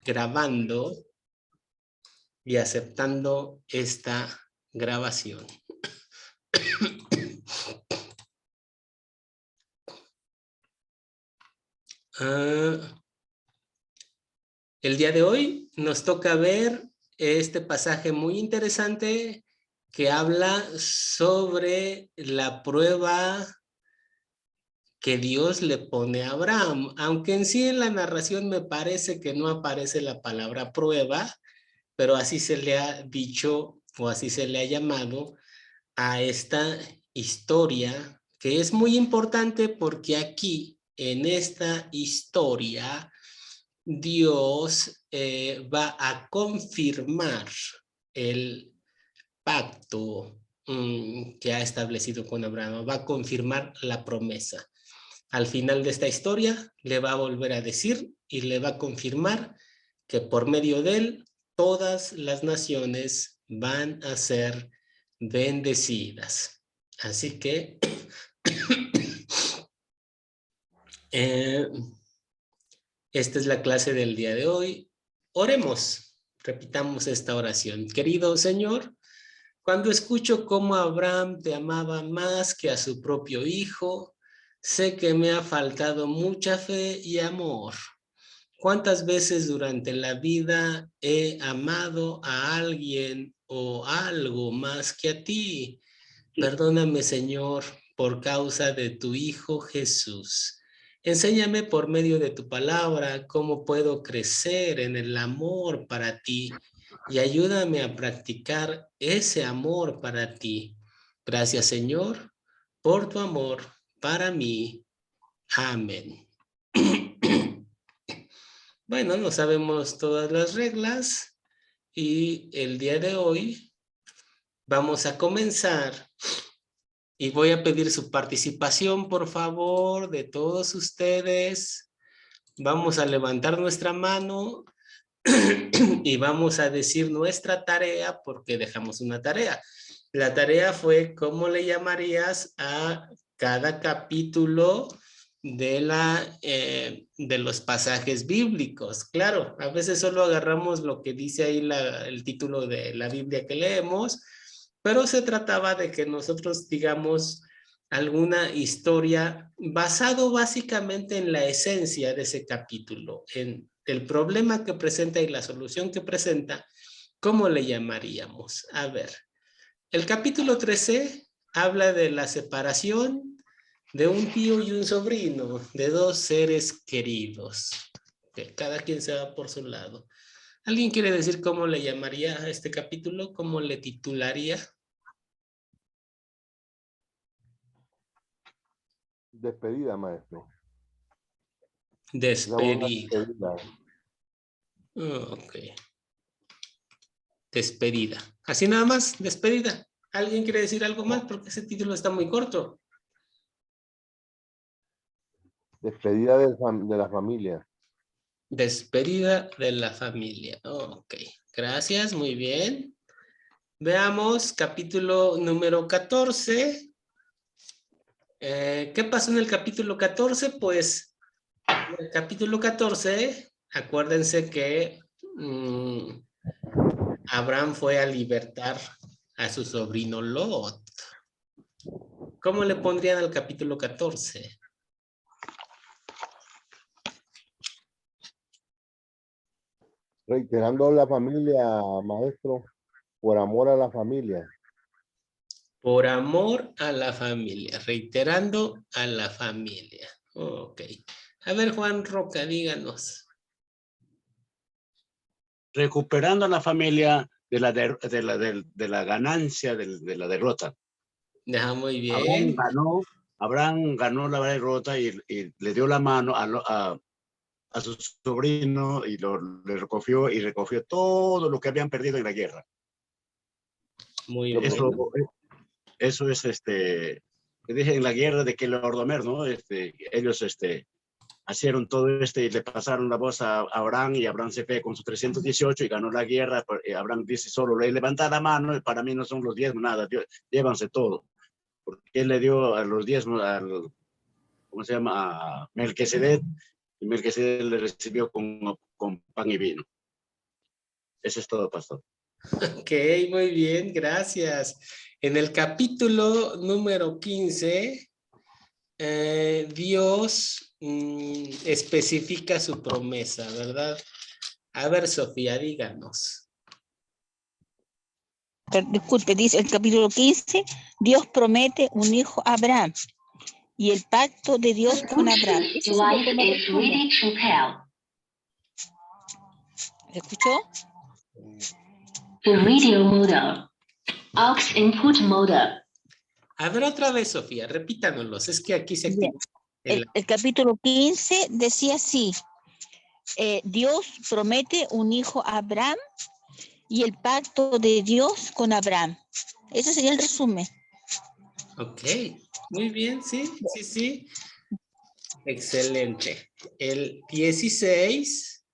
grabando y aceptando esta grabación. El día de hoy nos toca ver este pasaje muy interesante que habla sobre la prueba que Dios le pone a Abraham, aunque en sí en la narración me parece que no aparece la palabra prueba, pero así se le ha dicho o así se le ha llamado a esta historia, que es muy importante porque aquí en esta historia Dios va a confirmar el pacto que ha establecido con Abraham, va a confirmar la promesa. Al final de esta historia le va a volver a decir y le va a confirmar que por medio de él todas las naciones van a ser bendecidas. Así que esta es la clase del día de hoy. Oremos, repitamos esta oración. Querido Señor, cuando escucho cómo Abraham te amaba más que a su propio hijo, sé que me ha faltado mucha fe y amor. ¿Cuántas veces durante la vida he amado a alguien o algo más que a ti? Perdóname, Señor, por causa de tu Hijo Jesús. Enséñame por medio de tu palabra cómo puedo crecer en el amor para ti y ayúdame a practicar ese amor para ti. Gracias, Señor, por tu amor para mí. Amén. Bueno, no sabemos todas las reglas y el día de hoy vamos a comenzar y voy a pedir su participación, por favor, de todos ustedes. Vamos a levantar nuestra mano y vamos a decir nuestra tarea porque dejamos una tarea. La tarea fue cómo le llamarías a cada capítulo de los pasajes bíblicos. Claro, a veces solo agarramos lo que dice ahí el título de la Biblia que leemos, pero se trataba de que nosotros digamos alguna historia basado básicamente en la esencia de ese capítulo, en el problema que presenta y la solución que presenta. ¿Cómo le llamaríamos? A ver, el capítulo 13 habla de la separación de un tío y un sobrino, de dos seres queridos. Que cada quien se va por su lado. ¿Alguien quiere decir cómo le llamaría a este capítulo? ¿Cómo le titularía? Despedida, maestro. Despedida. Despedida. Ok. Despedida. Así nada más, despedida. ¿Alguien quiere decir algo más? Porque ese título está muy corto. Despedida de la familia. Despedida de la familia. Ok. Gracias, muy bien. Veamos capítulo número 14. ¿Qué pasó en el capítulo 14? Pues en el capítulo 14, acuérdense que Abraham fue a libertar a su sobrino Lot. ¿Cómo le pondrían al capítulo 14? Reiterando la familia, maestro, por amor a la familia. Por amor a la familia, reiterando a la familia. Ok. A ver, Juan Roca, díganos. Recuperando a la familia de la ganancia, de la derrota. Ya, muy bien. Abraham ganó la derrota y le dio la mano a su sobrino y le recogió todo lo que habían perdido en la guerra. Muy bien. Eso es que dije en la guerra de Kelordomer, ¿no? Ellos hicieron todo y le pasaron la voz a Abraham y Abraham se fue con sus 318 y ganó la guerra. Abraham dice solo, le levanta la mano, para mí no son los diezmos, nada, llévanse todo. Porque él le dio a los diezmos ¿cómo se llama? A Melquisedec, y Melquisedec le recibió con pan y vino. Eso es todo, pastor. Ok, muy bien, gracias. En el capítulo número 15, Dios especifica su promesa, ¿verdad? A ver, Sofía, díganos. Disculpe, dice el capítulo 15, Dios promete un hijo a Abraham y el pacto de Dios con Abraham. Ese es el tema del resumen. ¿Se escuchó? The radio model. Aux input model. A ver otra vez, Sofía, repítanoslos. Es que aquí se Bien. activa. El capítulo 15 decía así, Dios promete un hijo a Abraham y el pacto de Dios con Abraham. Ese sería el resumen. Ok, muy bien, sí, sí, sí. Excelente. El 16,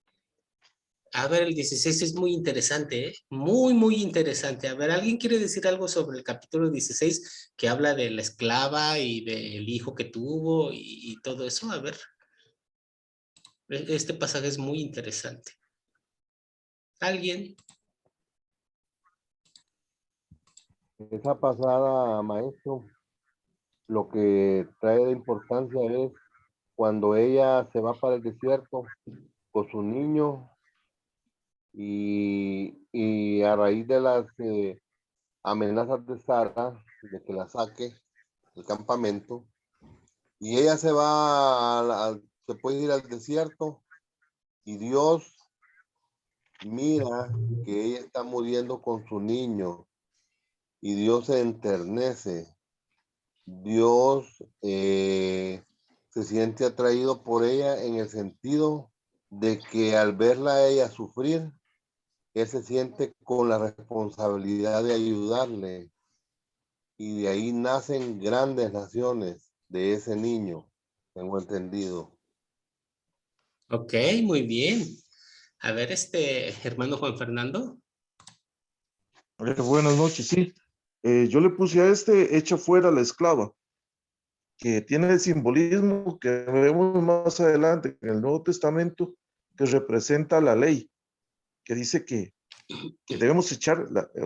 a ver, el 16 es muy interesante, ¿eh? Muy, muy interesante. A ver, ¿alguien quiere decir algo sobre el capítulo 16 que habla de la esclava y del hijo que tuvo y todo eso? A ver, este pasaje es muy interesante. ¿Alguien? Esa pasada, maestro, lo que trae de importancia es cuando ella se va para el desierto con su niño y a raíz de las amenazas de Sara, de que la saque del campamento, y ella se va, se puede ir al desierto y Dios mira que ella está muriendo con su niño y Dios se enternece. Dios se siente atraído por ella en el sentido de que al verla a ella sufrir, él se siente con la responsabilidad de ayudarle y de ahí nacen grandes naciones de ese niño, tengo entendido. Ok, muy bien. A ver, hermano Juan Fernando. Buenas noches, sí. Yo le puse a echa fuera la esclava, que tiene el simbolismo que vemos más adelante en el Nuevo Testamento, que representa la ley, que dice que debemos o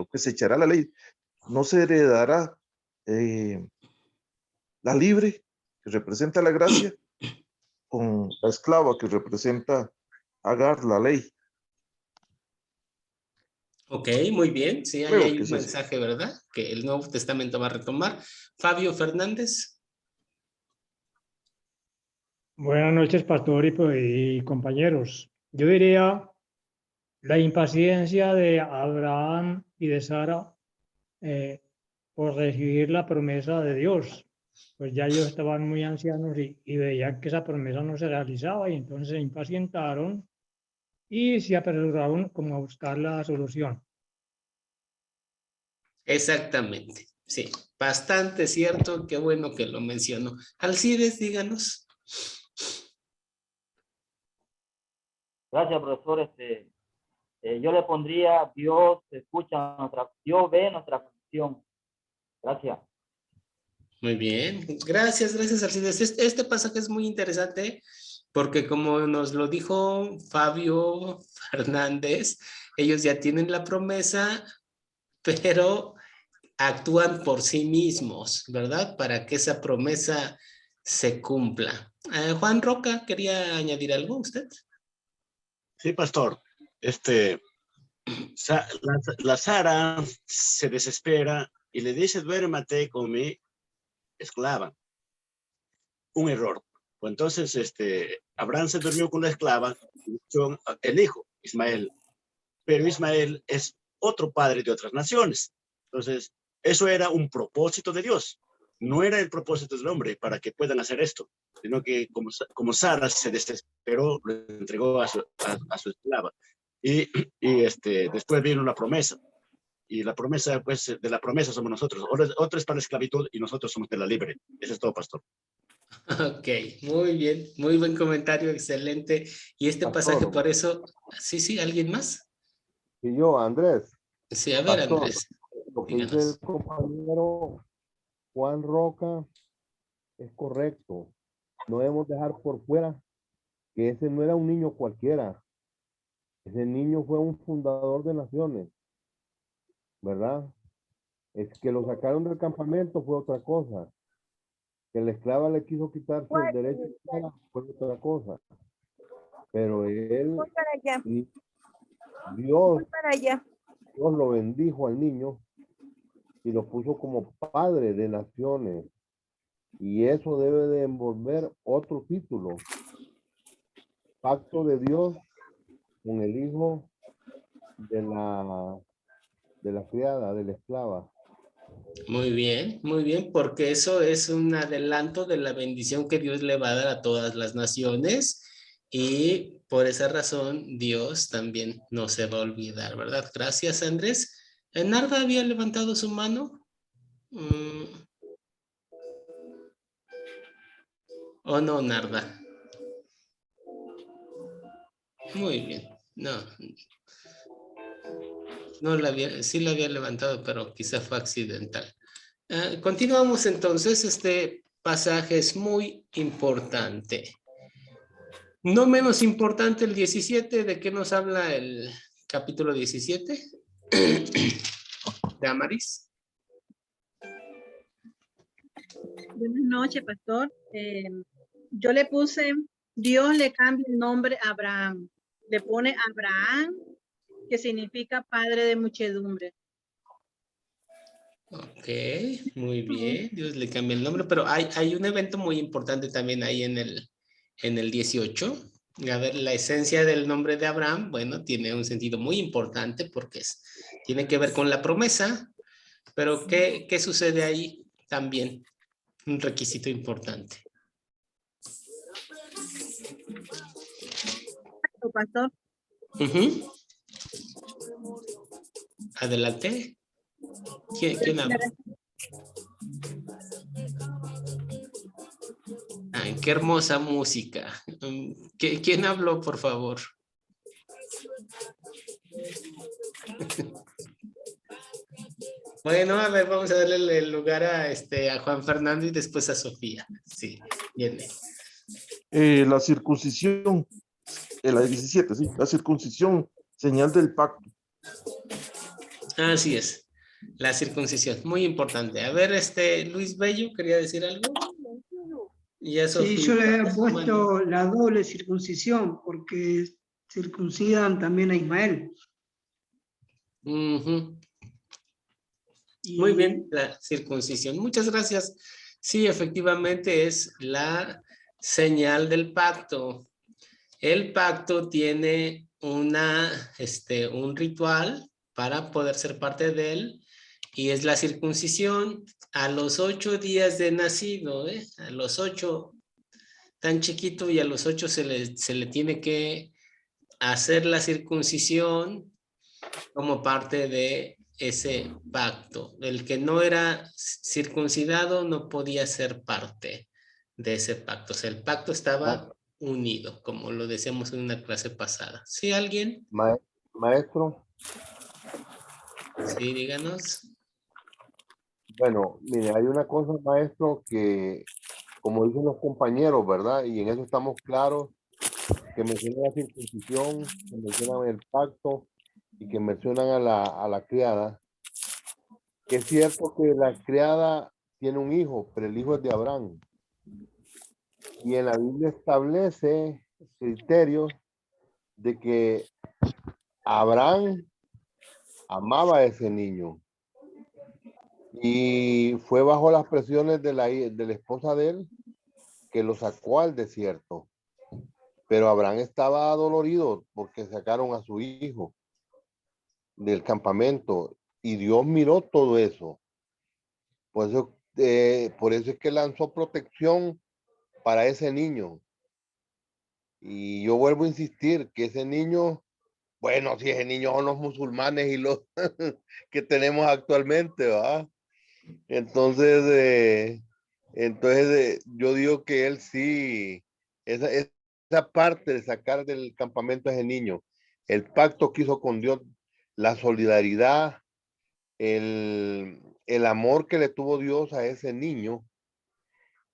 que se echará la ley. No se heredará la libre, que representa la gracia, con la esclava, que representa Agar, la ley. Ok, muy bien. Sí, ahí Creo hay que un es ese. mensaje, ¿verdad? Que el Nuevo Testamento va a retomar. Fabio Fernández. Buenas noches, pastor y compañeros. Yo diría la impaciencia de Abraham y de Sara por recibir la promesa de Dios. Pues ya ellos estaban muy ancianos y veían que esa promesa no se realizaba y entonces se impacientaron y se apresuraron como a buscar la solución. Exactamente. Sí, bastante cierto. Qué bueno que lo mencionó. Alcides, díganos. Gracias, profesor. Yo le pondría Dios escucha Dios ve nuestra aflicción. Gracias. Muy bien. Gracias, gracias, Alcides. Este pasaje es muy interesante porque como nos lo dijo Fabio Fernández, ellos ya tienen la promesa, pero actúan por sí mismos, ¿verdad? Para que esa promesa se cumpla. Juan Roca, ¿quería añadir algo usted? Sí, pastor. La Sara se desespera y le dice, duérmate con mi esclava. Un error. Pues entonces, Abraham se durmió con la esclava, el hijo, Ismael. Pero Ismael es otro padre de otras naciones. Entonces, eso era un propósito de Dios. No era el propósito del hombre para que puedan hacer esto, sino que como Sara se desesperó, lo entregó a su esclava. Después vino la promesa. Y la promesa, pues, de la promesa somos nosotros. Otro es para la esclavitud y nosotros somos de la libre. Eso es todo, pastor. Ok, muy bien, muy buen comentario, excelente. Y este pasaje, Pastor, por eso, sí, ¿alguien más? y yo, Andrés, Sí, a ver, pastor, Andrés, lo que dice el díganos. compañero Juan Roca es correcto. No debemos dejar por fuera que ese no era un niño cualquiera. Ese niño fue un fundador de naciones, ¿verdad? Es que lo sacaron del campamento fue otra cosa. Que la esclava le quiso quitarse el derecho fue otra cosa. Pero él, Dios lo bendijo al niño y lo puso como padre de naciones. Y eso debe de envolver otro título. Pacto de Dios con el hijo de la criada, de la esclava. Muy bien, porque eso es un adelanto de la bendición que Dios le va a dar a todas las naciones y por esa razón Dios también no se va a olvidar, ¿verdad? Gracias, Andrés. ¿Narda había levantado su mano? ¿O no, Narda? Muy bien. Sí la había levantado, pero quizá fue accidental. Continuamos entonces. Este pasaje es muy importante. No menos importante el 17. ¿De qué nos habla el capítulo 17? ¿De Amaris? Buenas noches, pastor. Yo le puse, Dios le cambia el nombre a Abraham. Le pone Abraham, que significa padre de muchedumbre. Ok, muy bien. Dios le cambia el nombre, pero hay un evento muy importante también ahí en el 18. A ver, la esencia del nombre de Abraham, bueno, tiene un sentido muy importante porque tiene que ver con la promesa, pero ¿qué sucede ahí también? Un requisito importante. Pastor. Adelante. ¿Quién habla? Ay, qué hermosa música. ¿Quién habló, por favor? Bueno, a ver, vamos a darle el lugar a Juan Fernando y después a Sofía. Sí, viene. La circuncisión, la 17, sí, la circuncisión, señal del pacto. Así es, la circuncisión, muy importante. A ver, Luis Bello, ¿quería decir algo? Sí, yo le había puesto la doble circuncisión porque circuncidan también a Ismael. Muy bien, la circuncisión. Muchas gracias. Sí, efectivamente es la señal del pacto. El pacto tiene un ritual para poder ser parte de él y es la circuncisión a los 8 días de nacido, a los 8, tan chiquito, y a los 8 se le tiene que hacer la circuncisión como parte de ese pacto. El que no era circuncidado no podía ser parte de ese pacto. O sea, el pacto estaba unido, como lo decíamos en una clase pasada. ¿Sí, alguien? Maestro. Sí, díganos. Bueno, mire, hay una cosa, maestro, que como dicen los compañeros, ¿verdad? Y en eso estamos claros, que mencionan la circuncisión, que mencionan el pacto y que mencionan a la criada. Que es cierto que la criada tiene un hijo, pero el hijo es de Abraham. Y en la Biblia establece criterios de que Abraham amaba a ese niño. Y fue bajo las presiones de la esposa de él que lo sacó al desierto. Pero Abraham estaba adolorido porque sacaron a su hijo del campamento y Dios miró todo eso. Por eso es que lanzó protección para ese niño. Y yo vuelvo a insistir que ese niño, bueno, si ese niño son los musulmanes y los que tenemos actualmente, ¿verdad? Entonces, yo digo que él sí, esa parte de sacar del campamento a ese niño, el pacto que hizo con Dios, la solidaridad, el amor que le tuvo Dios a ese niño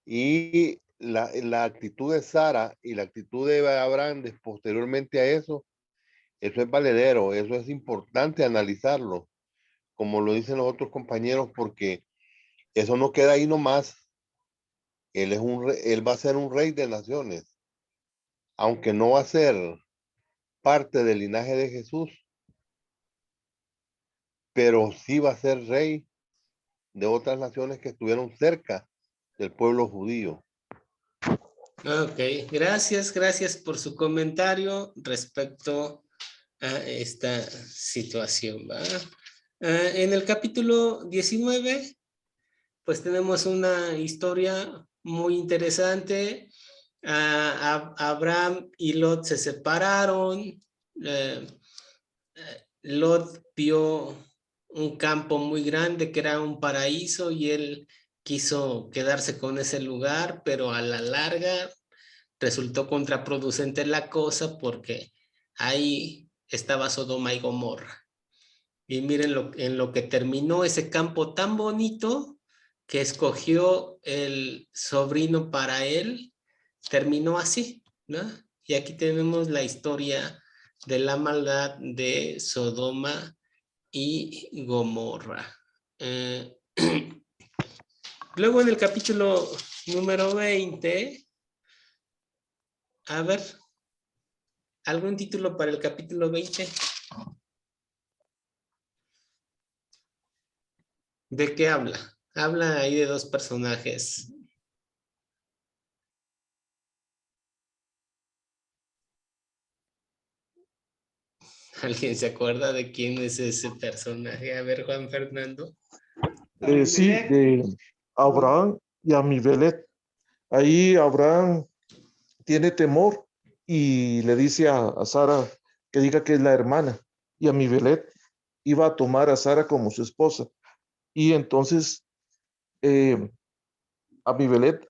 y la actitud de Sara y la actitud de Abraham posteriormente a eso, Eso es valedero, eso es importante analizarlo, como lo dicen los otros compañeros, porque eso no queda ahí nomás. Él va a ser un rey de naciones, aunque no va a ser parte del linaje de Jesús, pero sí va a ser rey de otras naciones que estuvieron cerca del pueblo judío. Ok, gracias por su comentario respecto a esta situación, ¿va? En el capítulo 19, pues tenemos una historia muy interesante. Abraham y Lot se separaron. Lot vio un campo muy grande que era un paraíso y él quiso quedarse con ese lugar, pero a la larga resultó contraproducente la cosa porque ahí estaba Sodoma y Gomorra. Y miren en lo que terminó ese campo tan bonito que escogió el sobrino para él, terminó así, ¿no? Y aquí tenemos la historia de la maldad de Sodoma y Gomorra. Luego en el capítulo número 20, a ver, ¿algún título para el capítulo 20? ¿De qué habla? Habla ahí de dos personajes. ¿Alguien se acuerda de quién es ese personaje? A ver, Juan Fernando. Sí, de Abraham y Amibelet. Ahí Abraham tiene temor y le dice a Sara que diga que es la hermana. Y Amibelet iba a tomar a Sara como su esposa. Y entonces Amibelet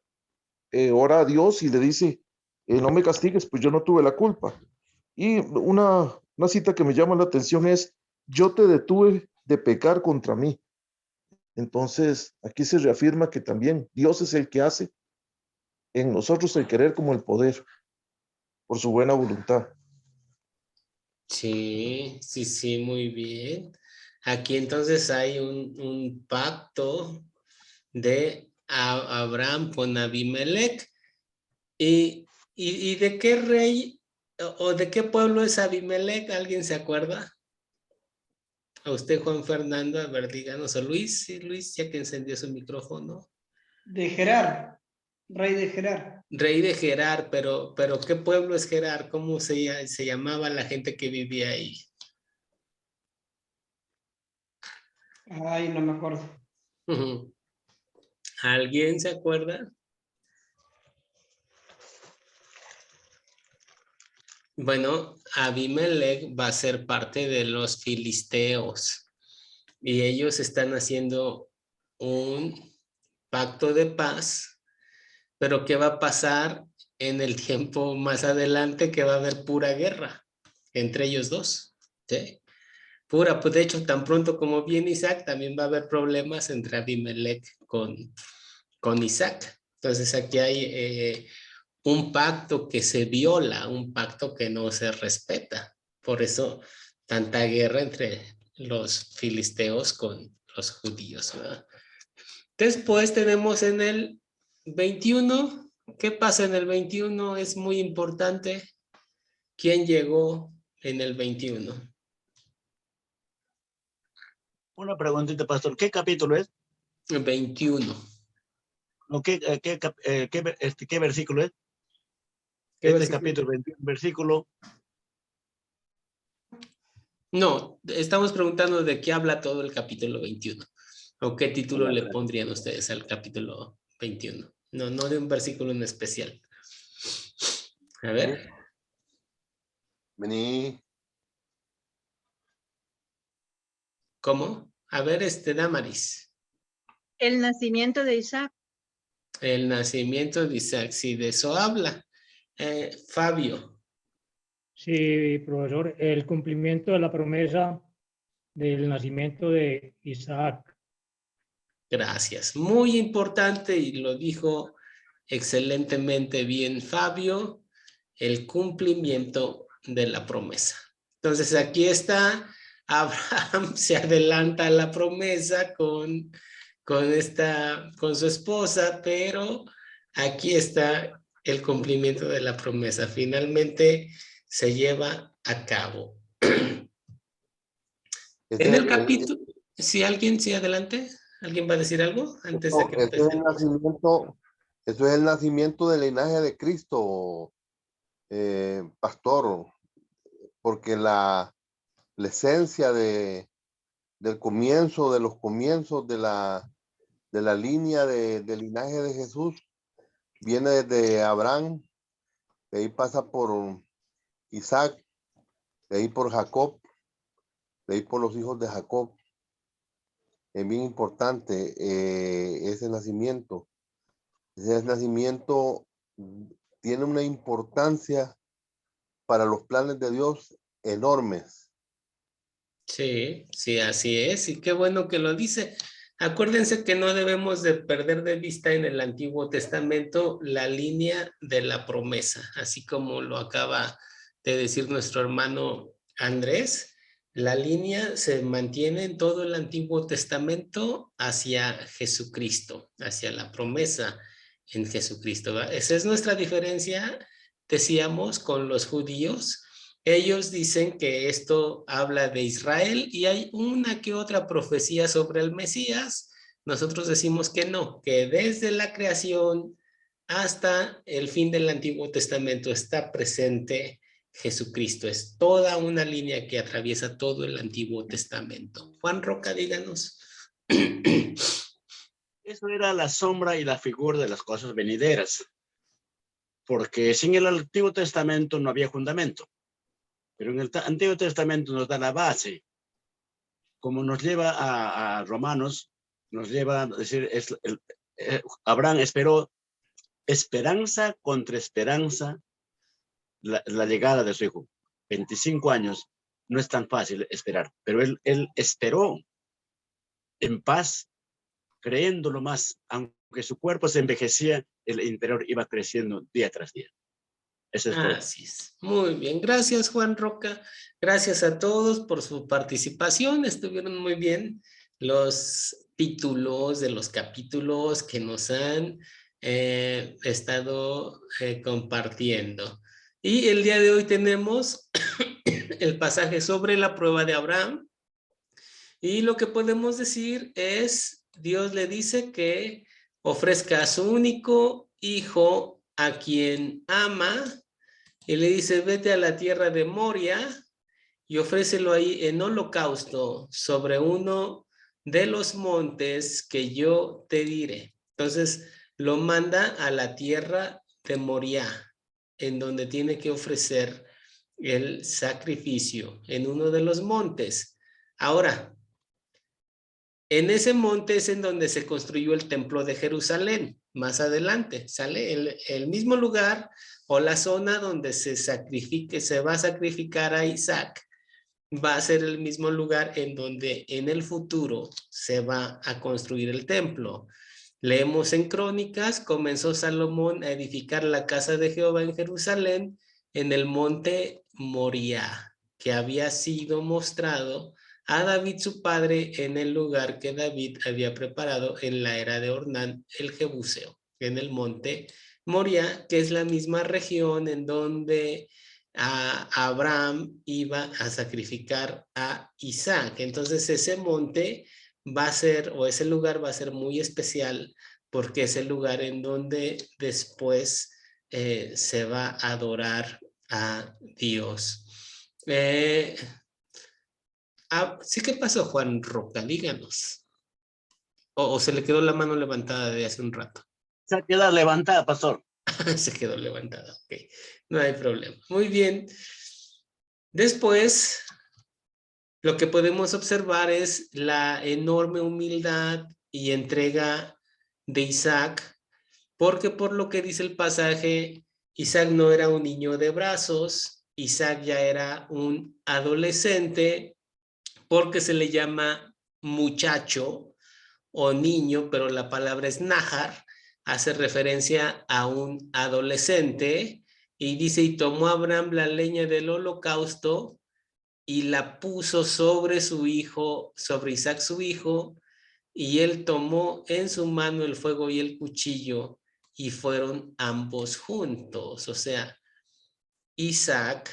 ora a Dios y le dice, no me castigues, pues yo no tuve la culpa. Y una cita que me llama la atención es, yo te detuve de pecar contra mí. Entonces, aquí se reafirma que también Dios es el que hace en nosotros el querer como el poder, por su buena voluntad. Sí, muy bien. Aquí entonces hay un pacto de Abraham con Abimelech. ¿Y de qué rey o de qué pueblo es Abimelech? ¿Alguien se acuerda? A usted, Juan Fernando, a ver, díganos. O Luis, sí, Luis, ya que encendió su micrófono. De Gerar, rey de Gerar. Rey de Gerar, pero ¿qué pueblo es Gerar? ¿Cómo se llamaba la gente que vivía ahí? Ay, no me acuerdo. ¿Alguien se acuerda? Bueno, Abimelech va a ser parte de los filisteos y ellos están haciendo un pacto de paz, pero ¿qué va a pasar en el tiempo más adelante? Que va a haber pura guerra entre ellos dos, ¿sí? Pura, pues de hecho, tan pronto como viene Isaac, también va a haber problemas entre Abimelech con Isaac. Entonces aquí hay un pacto que se viola, un pacto que no se respeta. Por eso tanta guerra entre los filisteos con los judíos, ¿verdad? Después tenemos en el 21, ¿qué pasa en el 21? Es muy importante. ¿Quién llegó en el 21? Una preguntita, pastor. ¿Qué capítulo es? 21. ¿O qué versículo es? ¿Qué Este versículo? capítulo 21, versículo. No, estamos preguntando de qué habla todo el capítulo 21. ¿O qué título le pondrían ustedes al capítulo 21? No de un versículo en especial. A ver. Vení. ¿Cómo? A ver, Damaris. El nacimiento de Isaac. El nacimiento de Isaac, sí, de eso habla. Fabio. Sí, profesor, el cumplimiento de la promesa del nacimiento de Isaac. Gracias. Muy importante y lo dijo excelentemente bien Fabio, el cumplimiento de la promesa. Entonces aquí está, Abraham se adelanta a la promesa con su esposa, pero aquí está el cumplimiento de la promesa. Finalmente se lleva a cabo. En el capítulo, si alguien, sí, adelante, ¿alguien va a decir algo antes de que empecemos? Eso es el nacimiento del linaje de Cristo, pastor, porque la esencia del comienzo, de los comienzos de la línea del linaje de Jesús viene desde Abraham, de ahí pasa por Isaac, de ahí por Jacob, de ahí por los hijos de Jacob. Es bien importante ese nacimiento. Ese nacimiento tiene una importancia para los planes de Dios enormes. Sí, sí, así es. Y qué bueno que lo dice. Acuérdense que no debemos de perder de vista en el Antiguo Testamento la línea de la promesa, así como lo acaba de decir nuestro hermano Andrés. La línea se mantiene en todo el Antiguo Testamento hacia Jesucristo, hacia la promesa en Jesucristo, ¿verdad? Esa es nuestra diferencia, decíamos, con los judíos. Ellos dicen que esto habla de Israel y hay una que otra profecía sobre el Mesías. Nosotros decimos que no, que desde la creación hasta el fin del Antiguo Testamento está presente Jesucristo. Es toda una línea que atraviesa todo el Antiguo Testamento. Juan Roca, díganos. Eso era la sombra y la figura de las cosas venideras, porque sin el Antiguo Testamento no había fundamento, pero en el Antiguo Testamento nos da la base, como nos lleva a Romanos, nos lleva a decir, Abraham esperó esperanza contra esperanza la llegada de su hijo. 25 años, no es tan fácil esperar, pero él esperó en paz, creyéndolo más, aunque su cuerpo se envejecía, el interior iba creciendo día tras día. Eso es todo. Así es. Muy bien. Gracias, Juan Roca. Gracias a todos por su participación. Estuvieron muy bien los títulos de los capítulos que nos han estado compartiendo. Y el día de hoy tenemos el pasaje sobre la prueba de Abraham. Y lo que podemos decir es, Dios le dice que ofrezca a su único hijo a quien ama, y le dice, vete a la tierra de Moria y ofrécelo ahí en holocausto sobre uno de los montes que yo te diré. Entonces lo manda a la tierra de Moria, en donde tiene que ofrecer el sacrificio en uno de los montes. Ahora, en ese monte es en donde se construyó el templo de Jerusalén. Más adelante sale el mismo lugar o la zona donde se va a sacrificar a Isaac. Va a ser el mismo lugar en donde en el futuro se va a construir el templo. Leemos en Crónicas, comenzó Salomón a edificar la casa de Jehová en Jerusalén en el monte Moriah, que había sido mostrado a David su padre en el lugar que David había preparado en la era de Ornán el Jebuseo, en el monte Moriah, que es la misma región en donde Abraham iba a sacrificar a Isaac. Entonces ese monte va a ser, o ese lugar va a ser muy especial, porque es el lugar en donde después se va a adorar a Dios. Sí, ¿qué pasó, Juan Roca? Díganos. ¿O se le quedó la mano levantada de hace un rato? Se queda levantada, pastor. Se quedó levantada, ok. No hay problema. Muy bien. Después, lo que podemos observar es la enorme humildad y entrega de Isaac, porque por lo que dice el pasaje, Isaac no era un niño de brazos, Isaac ya era un adolescente, porque se le llama muchacho o niño, pero la palabra es Nahar, hace referencia a un adolescente, y dice, y tomó Abraham la leña del holocausto y la puso sobre su hijo, sobre Isaac su hijo, y él tomó en su mano el fuego y el cuchillo, y fueron ambos juntos. O sea, Isaac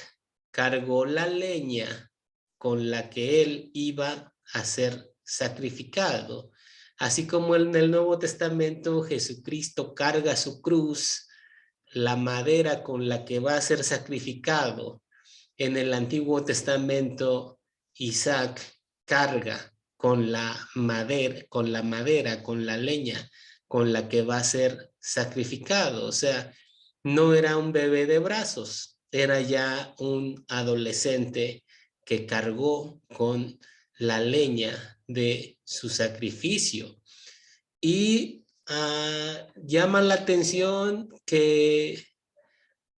cargó la leña con la que él iba a ser sacrificado. Así como en el Nuevo Testamento Jesucristo carga su cruz, la madera con la que va a ser sacrificado. En el Antiguo Testamento, Isaac carga con la madera, con la leña con la que va a ser sacrificado. O sea, no era un bebé de brazos, era ya un adolescente que cargó con la leña de su sacrificio. Y llama la atención que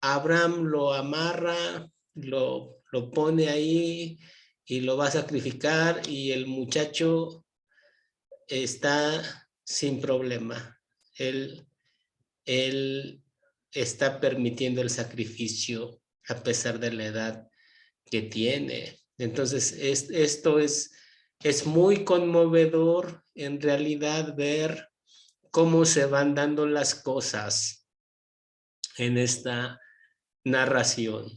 Abraham lo amarra, lo pone ahí y lo va a sacrificar, y el muchacho está sin problema. Él está permitiendo el sacrificio a pesar de la edad que tiene. Entonces, esto es muy conmovedor en realidad ver cómo se van dando las cosas en esta narración.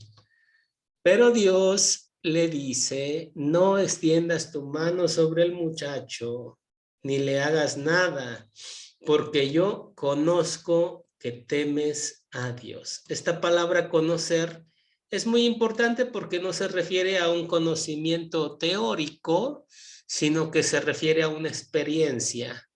Pero Dios le dice: no extiendas tu mano sobre el muchacho, ni le hagas nada, porque yo conozco que temes a Dios. Esta palabra conocer es muy importante porque no se refiere a un conocimiento teórico, sino que se refiere a una experiencia.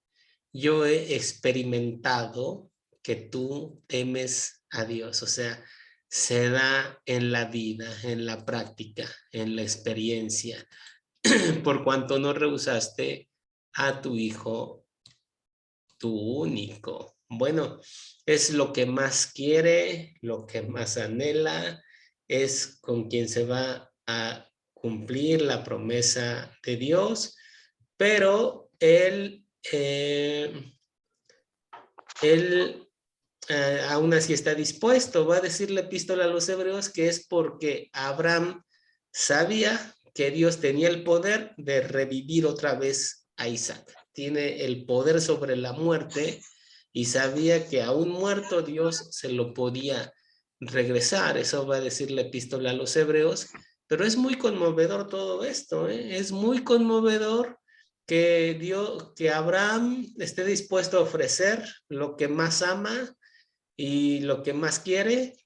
Yo he experimentado que tú temes a Dios. O sea, se da en la vida, en la práctica, en la experiencia, por cuanto no rehusaste a tu hijo, tu único. Bueno, es lo que más quiere, lo que más anhela, es con quien se va a cumplir la promesa de Dios, pero él aún así está dispuesto. Va a decir la epístola a los Hebreos que es porque Abraham sabía que Dios tenía el poder de revivir otra vez a Isaac. Tiene el poder sobre la muerte y sabía que aún muerto Dios se lo podía regresar. Eso va a decir la epístola a los Hebreos. Pero es muy conmovedor todo esto, ¿eh? Es muy conmovedor que Abraham esté dispuesto a ofrecer lo que más ama y lo que más quiere,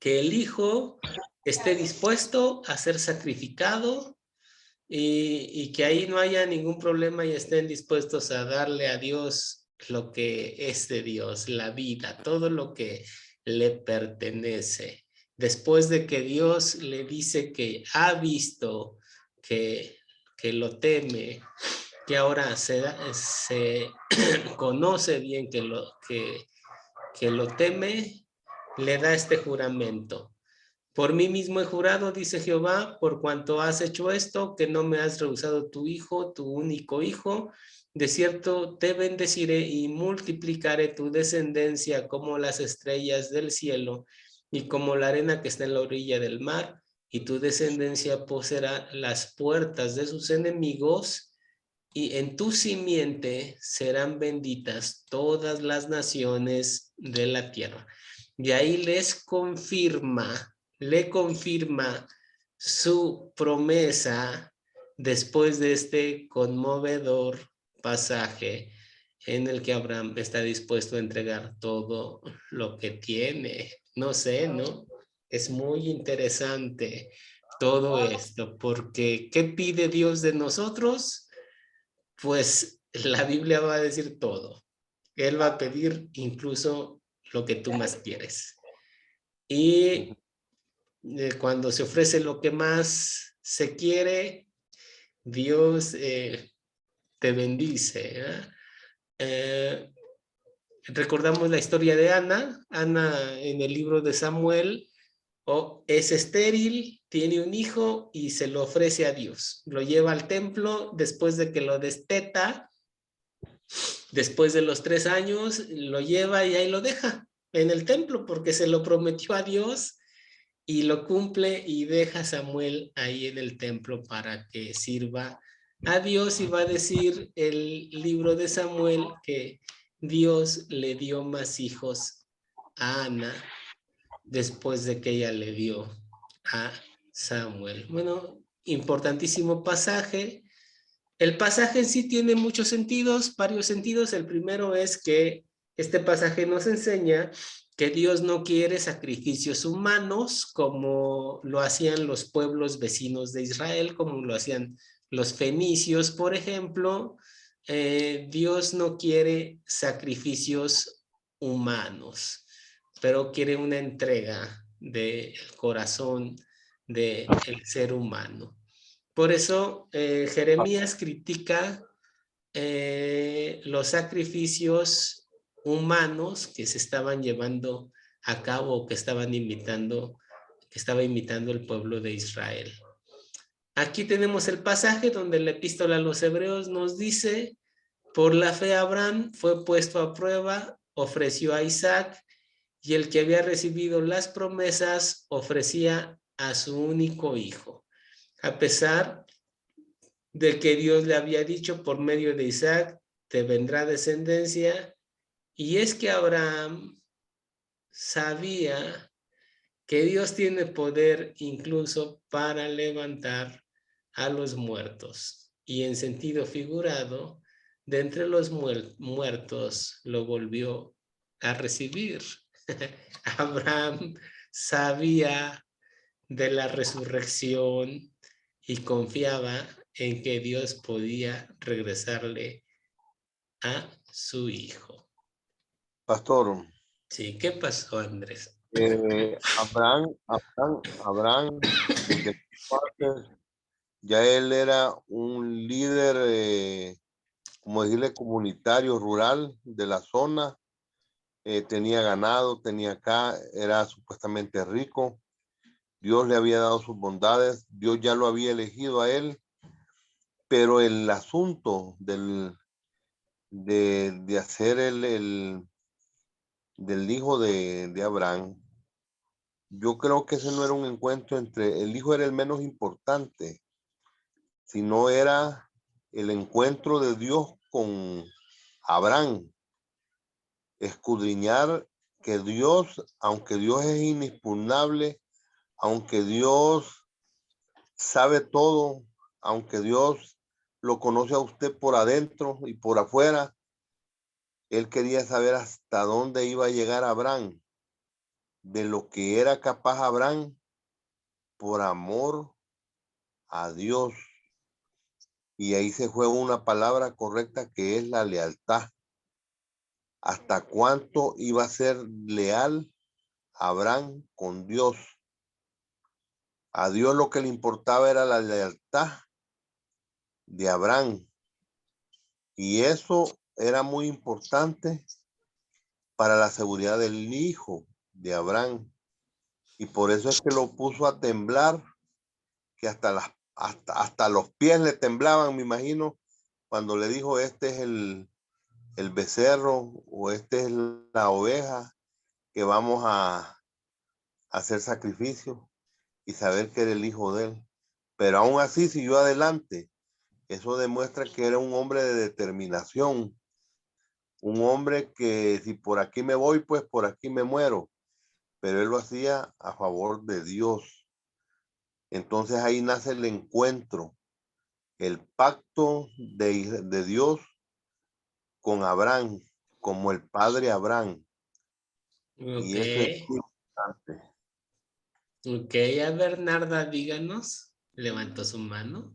que el hijo esté dispuesto a ser sacrificado y que ahí no haya ningún problema y estén dispuestos a darle a Dios lo que es de Dios, la vida, todo lo que le pertenece. Después de que Dios le dice que ha visto que lo teme, que ahora se conoce bien que lo teme, le da este juramento. Por mí mismo he jurado, dice Jehová, por cuanto has hecho esto, que no me has rehusado tu hijo, tu único hijo. De cierto te bendeciré y multiplicaré tu descendencia como las estrellas del cielo y como la arena que está en la orilla del mar, y tu descendencia poseerá las puertas de sus enemigos, y en tu simiente serán benditas todas las naciones de la tierra. Y ahí le confirma su promesa después de este conmovedor pasaje en el que Abraham está dispuesto a entregar todo lo que tiene. No sé, ¿no? Es muy interesante todo esto, porque ¿qué pide Dios de nosotros? Pues la Biblia va a decir todo. Él va a pedir incluso lo que tú más quieres. Y cuando se ofrece lo que más se quiere, Dios te bendice. Recordamos la historia de Ana. Ana en el libro de Samuel es estéril, tiene un hijo y se lo ofrece a Dios. Lo lleva al templo después de que lo desteta. Después de los 3 años lo lleva y ahí lo deja en el templo porque se lo prometió a Dios. y lo cumple y deja a Samuel ahí en el templo para que sirva a Dios, y va a decir el libro de Samuel que Dios le dio más hijos a Ana después de que ella le dio a Samuel. Bueno, importantísimo pasaje. El pasaje en sí tiene muchos sentidos, varios sentidos. El primero es que este pasaje nos enseña que Dios no quiere sacrificios humanos como lo hacían los pueblos vecinos de Israel, como lo hacían los fenicios, por ejemplo. Dios no quiere sacrificios humanos, pero quiere una entrega del corazón del ser humano. Por eso Jeremías critica los sacrificios humanos que se estaban llevando a cabo, que estaba imitando el pueblo de Israel. Aquí tenemos el pasaje donde la epístola a los Hebreos nos dice: por la fe Abraham fue puesto a prueba, ofreció a Isaac, y el que había recibido las promesas ofrecía a su único hijo, a pesar de que Dios le había dicho: por medio de Isaac te vendrá descendencia. Y es que Abraham sabía que Dios tiene poder incluso para levantar a los muertos, y en sentido figurado, de entre los muertos lo volvió a recibir. Abraham sabía de la resurrección y confiaba en que Dios podía regresarle a su hijo. Pastor. Sí, ¿qué pasó, Andrés? Abraham, desde ya él era un líder, como decirle, comunitario, rural de la zona. Tenía ganado, tenía acá, era supuestamente rico. Dios le había dado sus bondades, Dios ya lo había elegido a él, pero el asunto de hacer del hijo de Abraham, yo creo que ese no era un encuentro entre, el hijo era el menos importante, sino era el encuentro de Dios con Abraham. Escudriñar que Dios, aunque Dios es inexpugnable, aunque Dios sabe todo, aunque Dios lo conoce a usted por adentro y por afuera, él quería saber hasta dónde iba a llegar Abraham, de lo que era capaz Abraham por amor a Dios. Y ahí se juega una palabra correcta que es la lealtad. ¿Hasta cuánto iba a ser leal Abraham con Dios? A Dios lo que le importaba era la lealtad de Abraham. Y eso era muy importante para la seguridad del hijo de Abraham. Y por eso es que lo puso a temblar, que hasta los pies le temblaban, me imagino, cuando le dijo: este es el becerro, o este es la oveja que vamos a hacer sacrificio, y saber que era el hijo de él. Pero aún así siguió adelante. Eso demuestra que era un hombre de determinación, un hombre que si por aquí me voy, pues por aquí me muero, pero él lo hacía a favor de Dios. Entonces ahí nace el encuentro, el pacto de Dios con Abraham, como el padre Abraham. Okay. Y eso es importante. Ok, a Bernarda, díganos. Levantó su mano.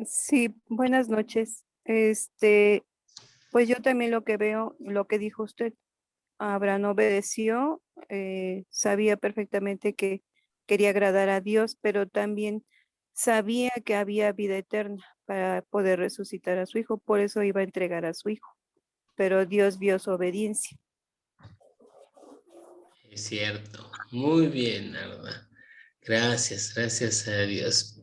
Sí, buenas noches. Pues yo también lo que veo, lo que dijo usted, Abraham obedeció, sabía perfectamente que quería agradar a Dios, pero también sabía que había vida eterna para poder resucitar a su hijo, por eso iba a entregar a su hijo, pero Dios vio su obediencia. Es cierto, muy bien, Narda. Gracias, gracias a Dios.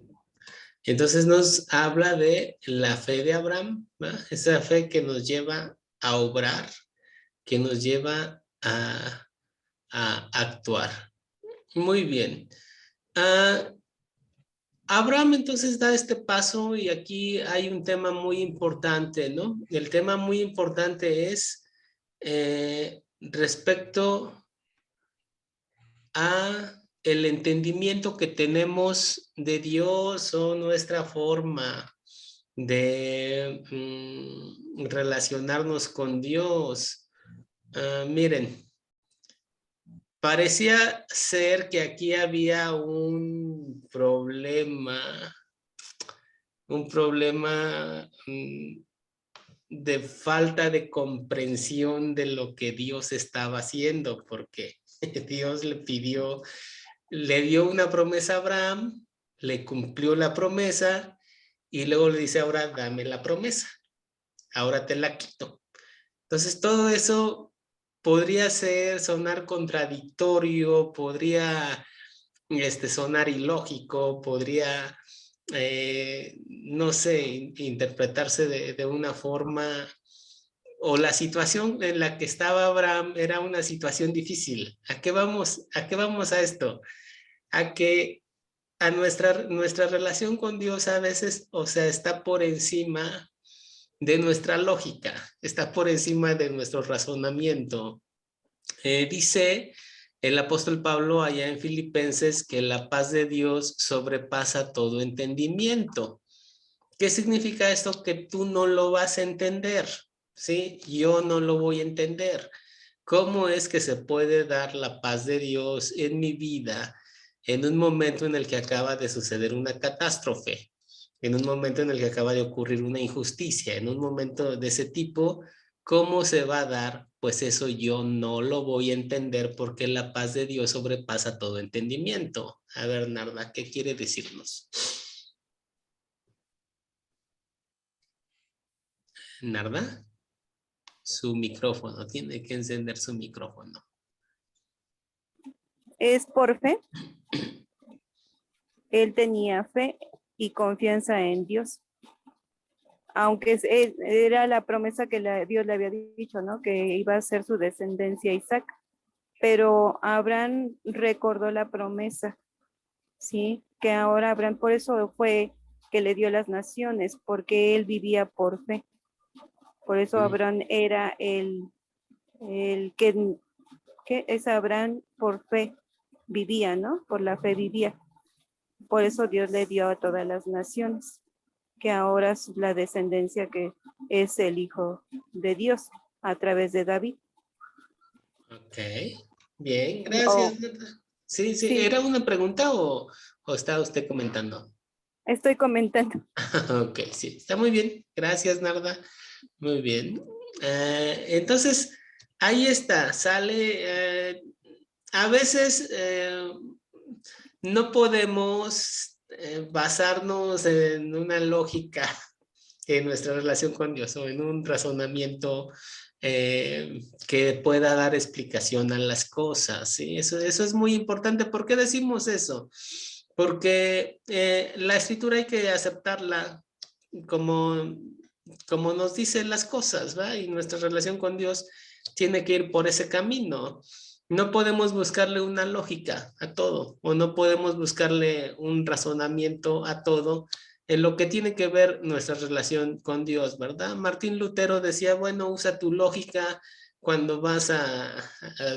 Entonces nos habla de la fe de Abraham, ¿va? Esa fe que nos lleva a obrar, que nos lleva a actuar. Muy bien. Abraham entonces da este paso y aquí hay un tema muy importante, ¿no? El tema muy importante es respecto a el entendimiento que tenemos de Dios o nuestra forma de relacionarnos con Dios. Miren, parecía ser que aquí había un problema de falta de comprensión de lo que Dios estaba haciendo, porque Dios le dio una promesa a Abraham, le cumplió la promesa y luego le dice, ahora dame la promesa, ahora te la quito. Entonces todo eso podría sonar contradictorio, podría sonar ilógico, podría, no sé, interpretarse de una forma, o la situación en la que estaba Abraham era una situación difícil. ¿A qué vamos a esto? A que a nuestra relación con Dios a veces, o sea, está por encima de nuestra lógica, está por encima de nuestro razonamiento. Dice el apóstol Pablo allá en Filipenses que la paz de Dios sobrepasa todo entendimiento. ¿Qué significa esto? Que tú no lo vas a entender, ¿sí? Yo no lo voy a entender. ¿Cómo es que se puede dar la paz de Dios en mi vida en un momento en el que acaba de suceder una catástrofe, en un momento en el que acaba de ocurrir una injusticia, en un momento de ese tipo? ¿Cómo se va a dar? Pues eso yo no lo voy a entender porque la paz de Dios sobrepasa todo entendimiento. A ver, Narda, ¿qué quiere decirnos? Narda, su micrófono, tiene que encender su micrófono. Es por fe. Él tenía fe y confianza en Dios. Aunque era la promesa que Dios le había dicho, ¿no? Que iba a ser su descendencia Isaac. Pero Abraham recordó la promesa, ¿sí? Que ahora Abraham, por eso fue que le dio las naciones, porque él vivía por fe. Por eso Abraham era el que es Abraham por fe vivía, ¿no? Por la fe vivía. Por eso Dios le dio a todas las naciones, que ahora es la descendencia que es el Hijo de Dios a través de David. Ok, bien, gracias. Sí, ¿era una pregunta o está usted comentando? Estoy comentando. Ok, sí, está muy bien. Gracias, Narda. Muy bien. Entonces, ahí está, sale. A veces no podemos basarnos en una lógica en nuestra relación con Dios o en un razonamiento que pueda dar explicación a las cosas, ¿sí? Eso es muy importante. ¿Por qué decimos eso? Porque la escritura hay que aceptarla como nos dicen las cosas, ¿va? Y nuestra relación con Dios tiene que ir por ese camino. No podemos buscarle una lógica a todo, o no podemos buscarle un razonamiento a todo en lo que tiene que ver nuestra relación con Dios, ¿verdad? Martín Lutero decía, bueno, usa tu lógica cuando vas a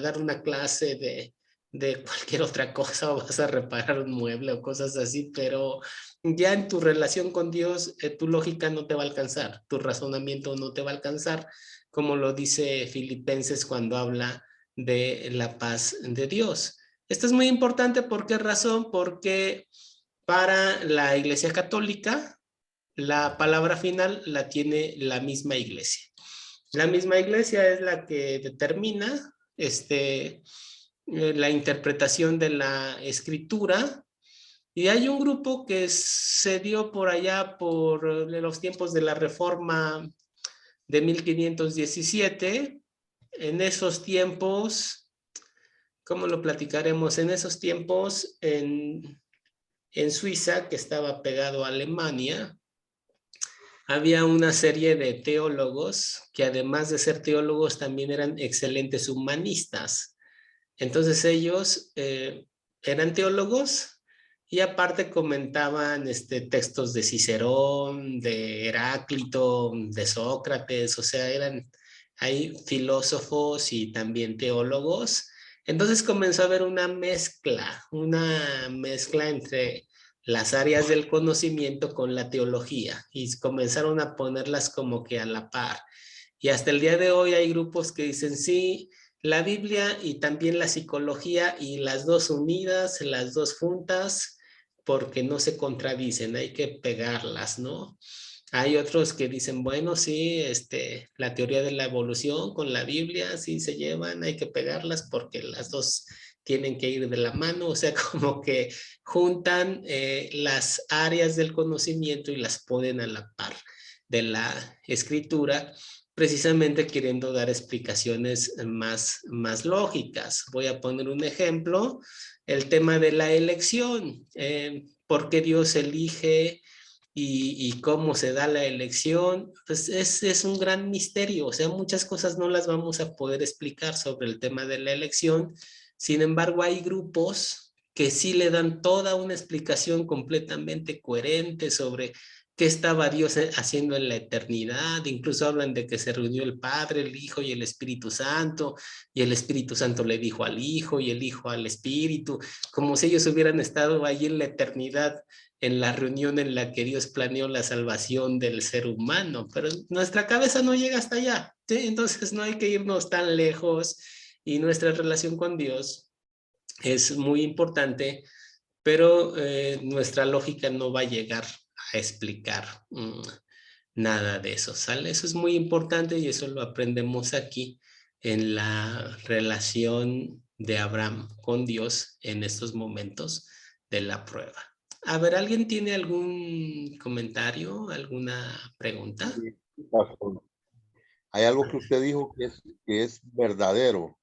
dar una clase de cualquier otra cosa o vas a reparar un mueble o cosas así, pero ya en tu relación con Dios, tu lógica no te va a alcanzar, tu razonamiento no te va a alcanzar, como lo dice Filipenses cuando habla de la paz de Dios. Esto es muy importante. ¿Por qué razón? Porque para la Iglesia Católica, la palabra final la tiene la misma Iglesia. La misma Iglesia es la que determina la interpretación de la Escritura. Y hay un grupo que se dio por allá por los tiempos de la Reforma de 1517. En esos tiempos, ¿cómo lo platicaremos? En esos tiempos, en Suiza, que estaba pegado a Alemania, había una serie de teólogos que además de ser teólogos también eran excelentes humanistas. Entonces ellos eran teólogos, y aparte comentaban textos de Cicerón, de Heráclito, de Sócrates, o sea, hay filósofos y también teólogos. Entonces comenzó a haber una mezcla entre las áreas del conocimiento con la teología y comenzaron a ponerlas como que a la par. Y hasta el día de hoy hay grupos que dicen, sí, la Biblia y también la psicología y las dos unidas, las dos juntas, porque no se contradicen, hay que pegarlas, ¿no? Hay otros que dicen, bueno, sí, la teoría de la evolución con la Biblia sí se llevan, hay que pegarlas porque las dos tienen que ir de la mano, o sea, como que juntan las áreas del conocimiento y las ponen a la par de la escritura, precisamente queriendo dar explicaciones más lógicas. Voy a poner un ejemplo, el tema de la elección, ¿por qué Dios elige y cómo se da la elección? Pues es un gran misterio, o sea, muchas cosas no las vamos a poder explicar sobre el tema de la elección. Sin embargo, hay grupos que sí le dan toda una explicación completamente coherente sobre qué estaba Dios haciendo en la eternidad. Incluso hablan de que se reunió el Padre, el Hijo y el Espíritu Santo, y el Espíritu Santo le dijo al Hijo y el Hijo al Espíritu, como si ellos hubieran estado ahí en la eternidad, en la reunión en la que Dios planeó la salvación del ser humano, pero nuestra cabeza no llega hasta allá, ¿sí? Entonces no hay que irnos tan lejos y nuestra relación con Dios es muy importante, pero nuestra lógica no va a llegar a explicar nada de eso, ¿sale? Eso es muy importante y eso lo aprendemos aquí en la relación de Abraham con Dios en estos momentos de la prueba. A ver, ¿alguien tiene algún comentario, alguna pregunta? Sí, pastor. Hay algo que usted dijo que es verdadero.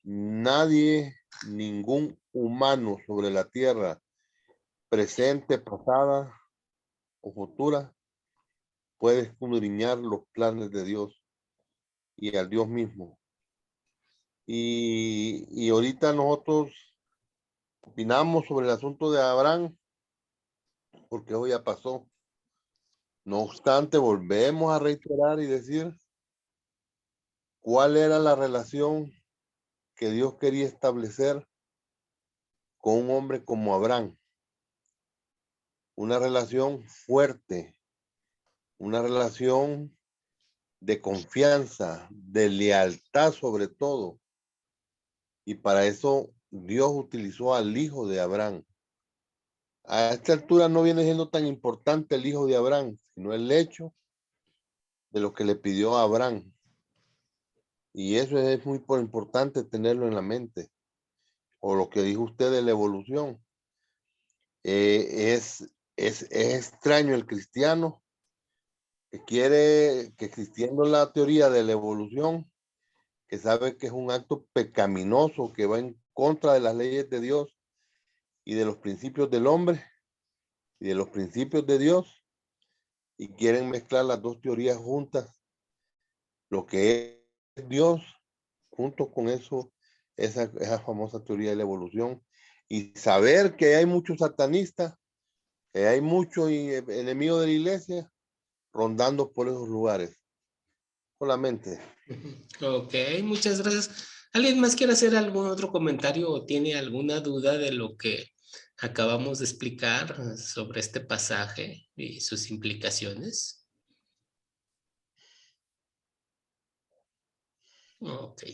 Nadie, ningún humano sobre la tierra, presente, pasada o futura, puede escudriñar los planes de Dios y al Dios mismo. Y ahorita nosotros opinamos sobre el asunto de Abraham, porque hoy ya pasó. No obstante, volvemos a reiterar y decir cuál era la relación que Dios quería establecer con un hombre como Abraham. Una relación fuerte, una relación de confianza, de lealtad sobre todo. Y para eso Dios utilizó al hijo de Abraham. A esta altura no viene siendo tan importante el hijo de Abraham, sino el hecho de lo que le pidió a Abraham. Y eso es muy importante tenerlo en la mente. O lo que dijo usted de la evolución. Es extraño el cristiano que quiere, que existiendo la teoría de la evolución, que sabe que es un acto pecaminoso, que va en contra de las leyes de Dios y de los principios del hombre y de los principios de Dios, y quieren mezclar las dos teorías juntas, lo que es Dios, junto con eso, esa famosa teoría de la evolución, y saber que hay muchos satanistas, que hay muchos enemigos de la iglesia rondando por esos lugares. Solamente. Ok, muchas gracias. ¿Alguien más quiere hacer algún otro comentario o tiene alguna duda de lo que acabamos de explicar sobre este pasaje y sus implicaciones? Ok,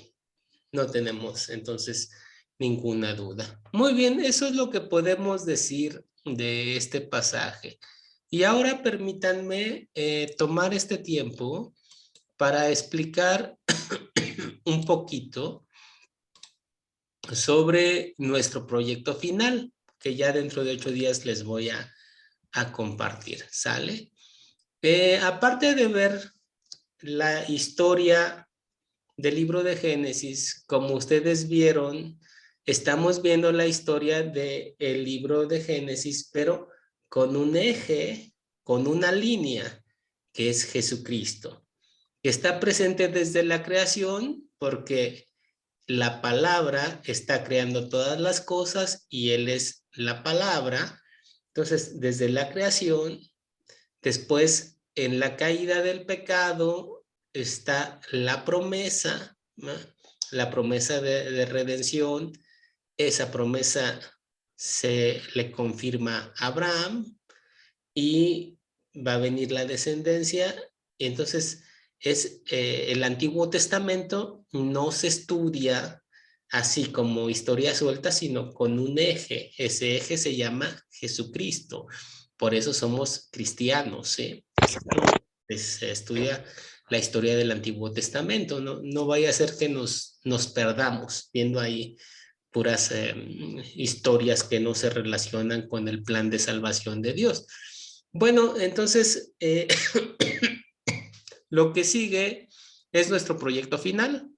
no tenemos entonces ninguna duda. Muy bien, eso es lo que podemos decir de este pasaje. Y ahora permítanme tomar este tiempo para explicar un poquito sobre nuestro proyecto final, que ya dentro de 8 días les voy a compartir, ¿sale? Aparte de ver la historia del libro de Génesis, como ustedes vieron, estamos viendo la historia del libro de Génesis, pero con un eje, con una línea, que es Jesucristo, que está presente desde la creación, porque la palabra está creando todas las cosas y Él es la palabra. Entonces, desde la creación, después en la caída del pecado está la promesa, ¿no? La promesa de redención. Esa promesa se le confirma a Abraham y va a venir la descendencia. Entonces, el Antiguo Testamento no se estudia así como historia suelta, sino con un eje. Ese eje se llama Jesucristo. Por eso somos cristianos, ¿sí? Se estudia la historia del Antiguo Testamento. No vaya a ser que nos perdamos viendo ahí puras historias que no se relacionan con el plan de salvación de Dios. Bueno, entonces, lo que sigue es nuestro proyecto final.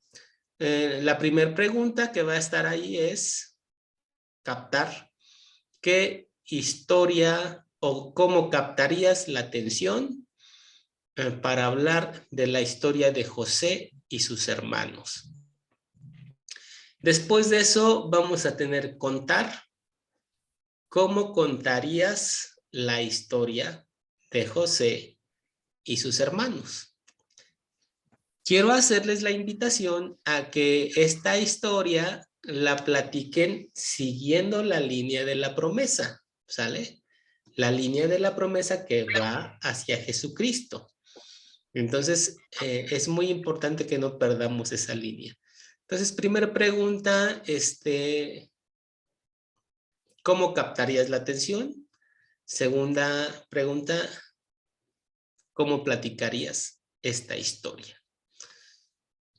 La primera pregunta que va a estar ahí es captar qué historia o cómo captarías la atención para hablar de la historia de José y sus hermanos. Después de eso vamos a tener que contar. ¿Cómo contarías la historia de José y sus hermanos? Quiero hacerles la invitación a que esta historia la platiquen siguiendo la línea de la promesa, ¿sale? La línea de la promesa que va hacia Jesucristo. Entonces, es muy importante que no perdamos esa línea. Entonces, primera pregunta, ¿cómo captarías la atención? Segunda pregunta, ¿cómo platicarías esta historia?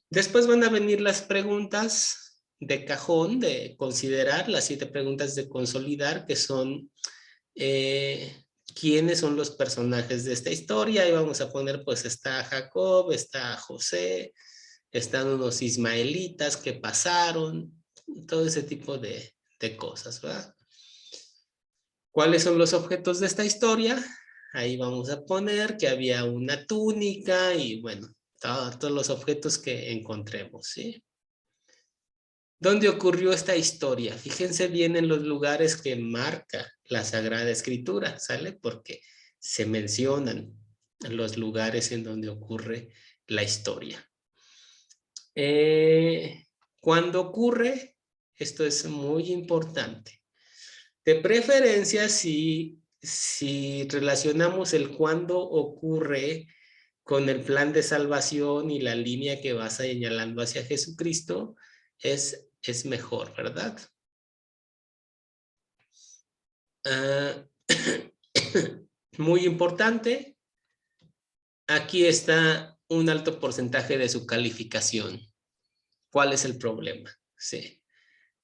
Después van a venir las preguntas de cajón, de considerar, las 7 preguntas de consolidar, que son ¿quiénes son los personajes de esta historia? Y vamos a poner, pues está Jacob, está José, están unos ismaelitas que pasaron, todo ese tipo de cosas, ¿verdad? ¿Cuáles son los objetos de esta historia? Ahí vamos a poner que había una túnica y bueno, todos los objetos que encontremos, ¿sí? ¿Dónde ocurrió esta historia? Fíjense bien en los lugares que marca la Sagrada Escritura, ¿sale? Porque se mencionan los lugares en donde ocurre la historia. ¿Cuándo ocurre? Esto es muy importante. De preferencia, si relacionamos el cuándo ocurre con el plan de salvación y la línea que va señalando hacia Jesucristo, es mejor, ¿verdad? Muy importante. Aquí está un alto porcentaje de su calificación. ¿Cuál es el problema? Sí.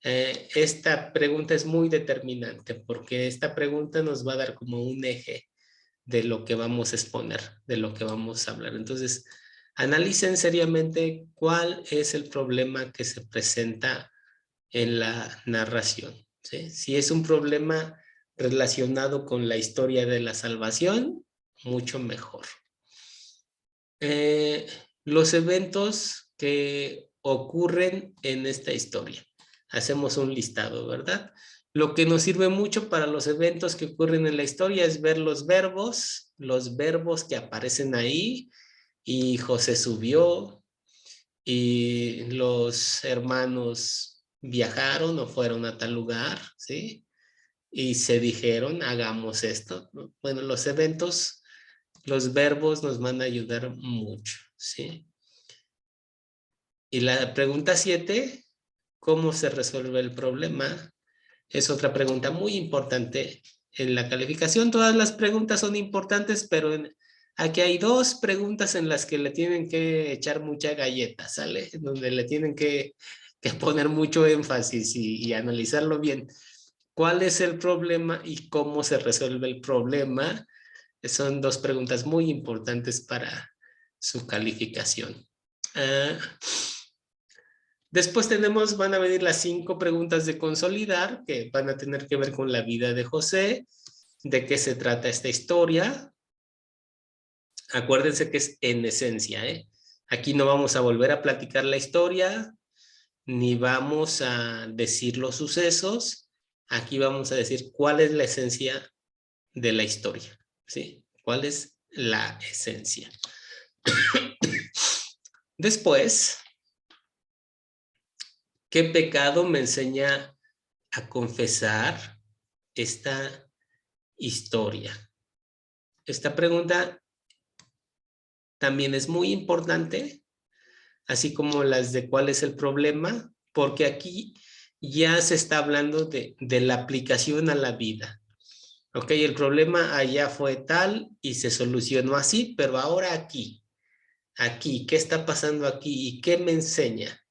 Esta pregunta es muy determinante porque esta pregunta nos va a dar como un eje de lo que vamos a exponer, de lo que vamos a hablar. Entonces, analicen seriamente cuál es el problema que se presenta en la narración, ¿sí? Si es un problema relacionado con la historia de la salvación, mucho mejor. Los eventos que ocurren en esta historia. Hacemos un listado, ¿verdad? Lo que nos sirve mucho para los eventos que ocurren en la historia es ver los verbos que aparecen ahí, y José subió, y los hermanos viajaron o fueron a tal lugar, ¿sí? Y se dijeron, hagamos esto. Bueno, los eventos, los verbos nos van a ayudar mucho, ¿sí? Y la pregunta 7, ¿cómo se resuelve el problema? Es otra pregunta muy importante en la calificación. Todas las preguntas son importantes, pero aquí hay 2 preguntas en las que le tienen que echar mucha galleta, ¿sale? Donde le tienen que poner mucho énfasis y analizarlo bien. ¿Cuál es el problema y cómo se resuelve el problema? Son 2 preguntas muy importantes para su calificación. Después van a venir las 5 preguntas de consolidar, que van a tener que ver con la vida de José, de qué se trata esta historia. Acuérdense que es en esencia, ¿eh? Aquí no vamos a volver a platicar la historia, ni vamos a decir los sucesos. Aquí vamos a decir cuál es la esencia de la historia, ¿sí? ¿Cuál es la esencia? Después, ¿qué pecado me enseña a confesar esta historia? Esta pregunta también es muy importante, así como las de cuál es el problema, porque aquí ya se está hablando de la aplicación a la vida. Ok, el problema allá fue tal y se solucionó así, pero ahora aquí, ¿qué está pasando aquí? ¿Y qué me enseña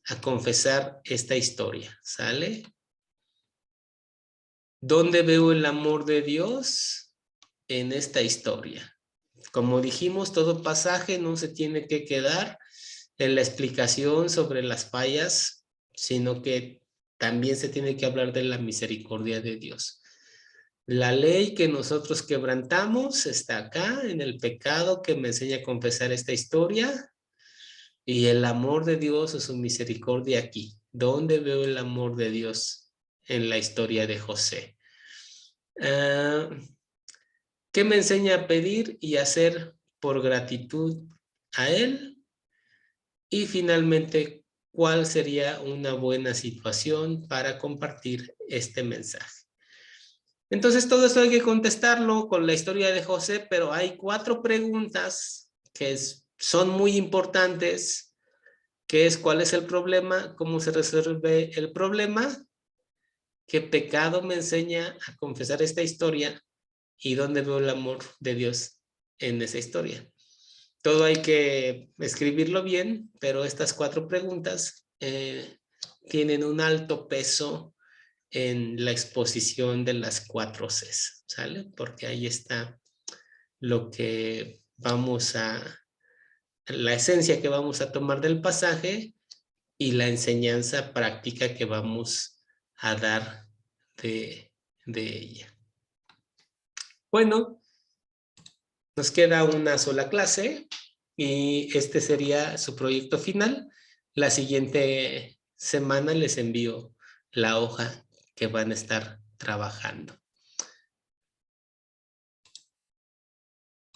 a confesar esta historia? ¿Sale? ¿Dónde veo el amor de Dios? En esta historia. Como dijimos, todo pasaje no se tiene que quedar en la explicación sobre las fallas, sino que también se tiene que hablar de la misericordia de Dios. La ley que nosotros quebrantamos está acá, en el pecado que me enseña a confesar esta historia, y el amor de Dios o su misericordia aquí. ¿Dónde veo el amor de Dios en la historia de José? ¿Qué me enseña a pedir y hacer por gratitud a Él? Y finalmente, ¿cuál sería una buena situación para compartir este mensaje? Entonces, todo esto hay que contestarlo con la historia de José, pero hay 4 preguntas que son muy importantes, que es ¿cuál es el problema? ¿Cómo se resuelve el problema? ¿Qué pecado me enseña a confesar esta historia? ¿Y dónde veo el amor de Dios en esa historia? Todo hay que escribirlo bien, pero estas 4 preguntas tienen un alto peso en la exposición de las 4 Cs, ¿sale? Porque ahí está lo que la esencia que vamos a tomar del pasaje y la enseñanza práctica que vamos a dar de ella. Bueno, nos queda una sola clase y este sería su proyecto final. La siguiente semana les envío la hoja que van a estar trabajando.